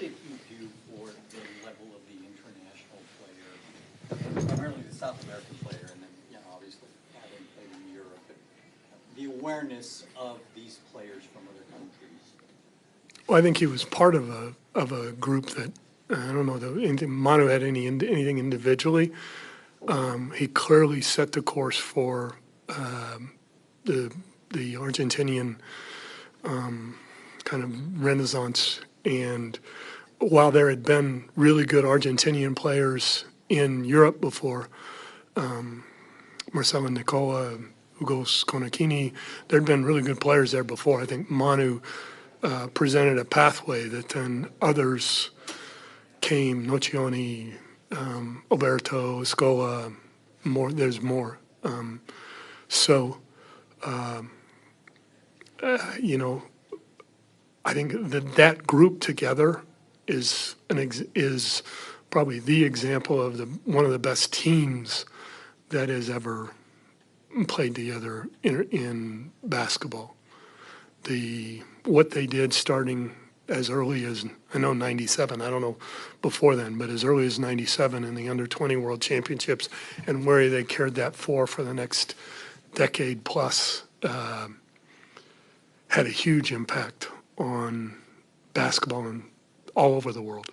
did you do for the level of the international player, primarily the South American player, and then, obviously having played in Europe, but the awareness of these players from other countries? Well, I think he was part of a group that, I don't know that Manu had anything individually. He clearly set the course for the Argentinian kind of renaissance. And while there had been really good Argentinian players in Europe before, Marcelo Nicola, Hugo Sconacchini, there had been really good players there before. I think Manu presented a pathway that then others came, Nocioni, Alberto, Scola, there's more. I think that group together is probably the example of one of the best teams that has ever played together in basketball. What they did starting as early as, I know 97, I don't know before then, but as early as 97 in the Under-20 World Championships, and where they carried that for the next decade plus, had a huge impact on basketball all over the world,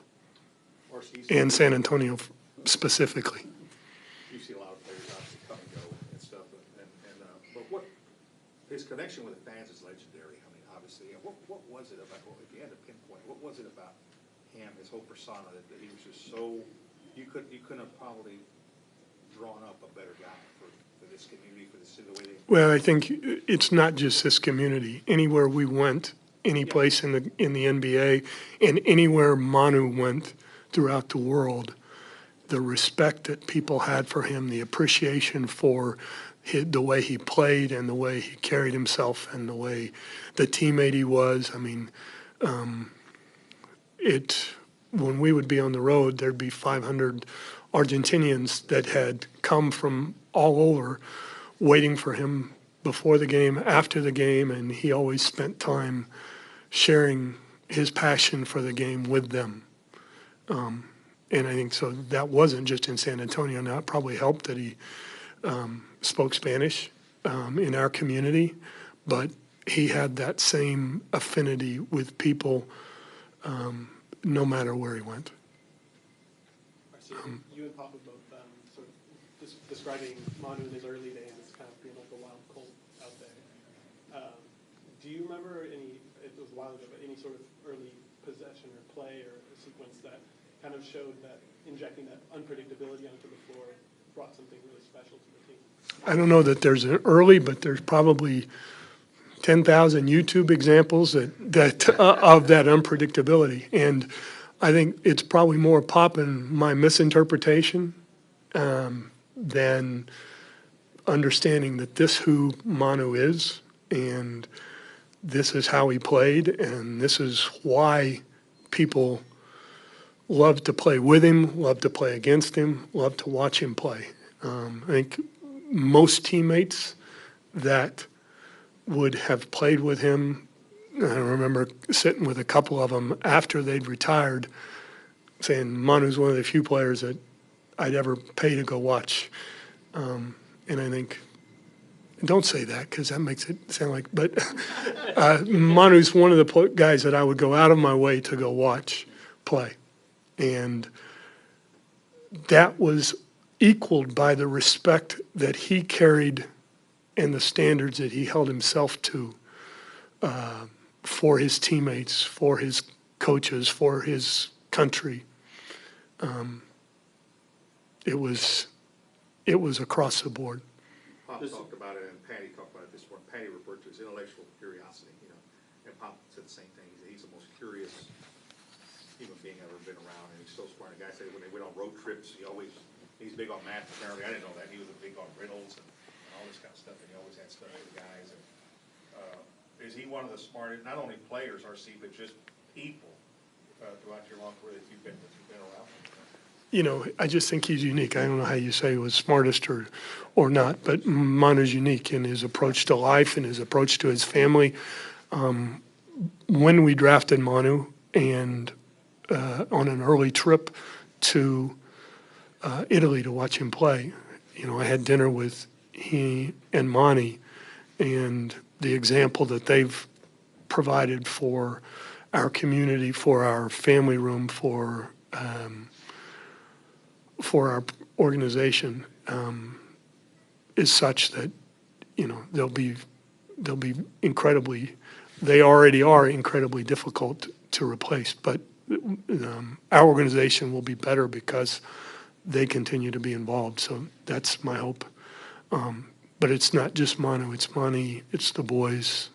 and San Antonio specifically. You see a lot of players obviously come and go and stuff, but what his connection with the fans is legendary. I mean, obviously, what was it about? Well, if you had to pinpoint, what was it about him, his whole persona, that he was just so you couldn't have probably drawn up a better guy for this community, for the city, the way they. Well, I think it's not just this community. Anywhere we went, any place in the NBA, and anywhere Manu went throughout the world, the respect that people had for him, the appreciation for the way he played and the way he carried himself and the way the teammate he was. I mean, when we would be on the road, there'd be 500 Argentinians that had come from all over waiting for him before the game, after the game, and he always spent time sharing his passion for the game with them. And I think so that wasn't just in San Antonio. Now, it probably helped that he spoke Spanish in our community, but he had that same affinity with people no matter where he went. I see you and Papa both sort of describing Manu in his early days as kind of being like a wild colt out there. Do you remember it was a while ago, but any sort of early possession or play or a sequence that kind of showed that injecting that unpredictability onto the floor brought something really special to the team? I don't know that there's an early, but there's probably 10,000 YouTube examples that of that unpredictability. And I think it's probably more Pop and my misinterpretation than understanding that this who Manu is, and this is how he played, and this is why people love to play with him, love to play against him, love to watch him play. I think most teammates that would have played with him, I remember sitting with a couple of them after they'd retired saying Manu's one of the few players that I'd ever pay to go watch. And I think, don't say that because that makes it sound like, but Manu's one of the guys that I would go out of my way to go watch play. And that was equaled by the respect that he carried and the standards that he held himself to for his teammates, for his coaches, for his country. It was across the board. Pop talked about it, and Patty talked about it this morning. Patty referred to his intellectual curiosity, and Pop said the same thing. He's the most curious human being I've ever been around, and he's so smart. The guy said when they went on road trips, he's big on math. Apparently, I didn't know that. He was big on riddles and all this kind of stuff, and he always had stuff for the guys. And is he one of the smartest, not only players, RC, but just people throughout your long career that you've been around? I just think he's unique. I don't know how you say he was smartest or not, but Manu's unique in his approach to life and his approach to his family. When we drafted Manu and on an early trip to Italy to watch him play. You know, I had dinner with he and Monty, and the example that they've provided for our community, for our family room, for our organization is such that, you know, they'll be incredibly, they already are incredibly difficult to replace, but our organization will be better because they continue to be involved. So that's my hope. But it's not just Manu, it's Monty, it's the boys,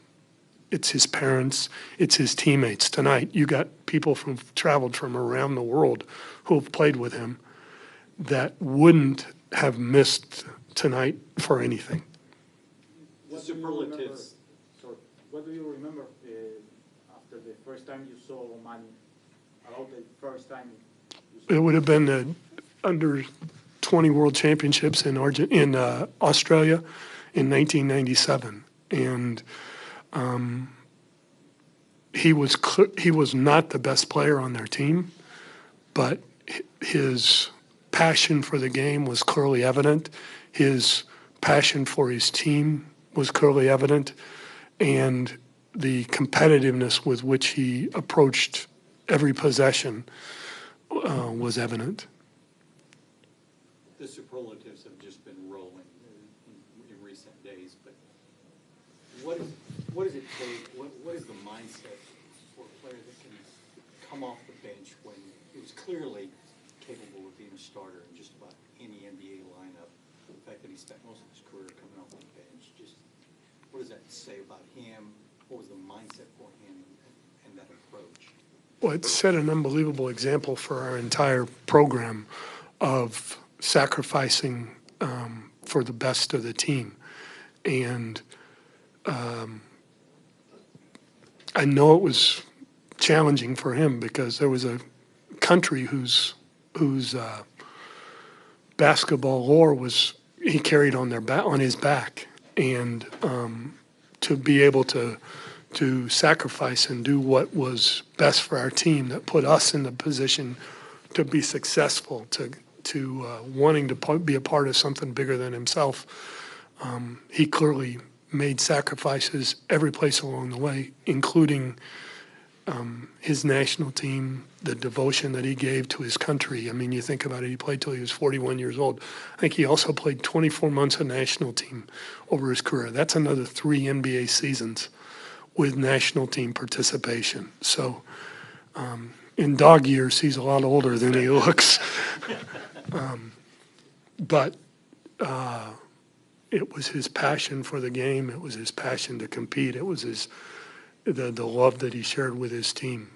it's his parents, it's his teammates. Tonight, you got people traveled from around the world who have played with him that wouldn't have missed tonight for anything. The superlatives. What do you remember after the first time you saw Manu? About the first time you saw It would have been the under 20 World Championships in Australia in 1997, and he was not the best player on their team, but his passion for the game was clearly evident. His passion for his team was clearly evident, and the competitiveness with which he approached every possession was evident. The superlatives have just been rolling in recent days, but what does it take, what is the mindset for a player that can come off the bench when he was clearly capable of being a starter in just about any NBA lineup? The fact that he spent most of his career coming off the bench, just what does that say about him? What was the mindset for him and that approach? Well, it set an unbelievable example for our entire program of sacrificing for the best of the team. And I know it was challenging for him because there was a country whose basketball lore he carried on his back, and to be able to sacrifice and do what was best for our team that put us in the position to be successful, to wanting to be a part of something bigger than himself. He clearly made sacrifices every place along the way, including his national team, the devotion that he gave to his country. I mean, you think about it, he played till he was 41 years old. I think he also played 24 months of national team over his career. That's another 3 NBA seasons with national team participation. So in dog years, he's a lot older than he looks. But it was his passion for the game. It was his passion to compete. It was the love that he shared with his team.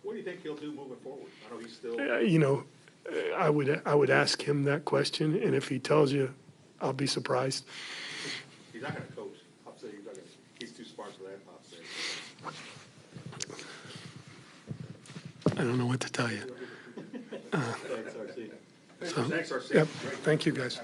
What do you think he'll do moving forward? I know he's still. You know, I would ask him that question, and if he tells you, I'll be surprised. He's not going to coach. Pop said he's not going to. He's too smart for that. Pop said. I don't know what to tell you. Thanks, RC. Thanks, RC. Yep. Thank you, guys.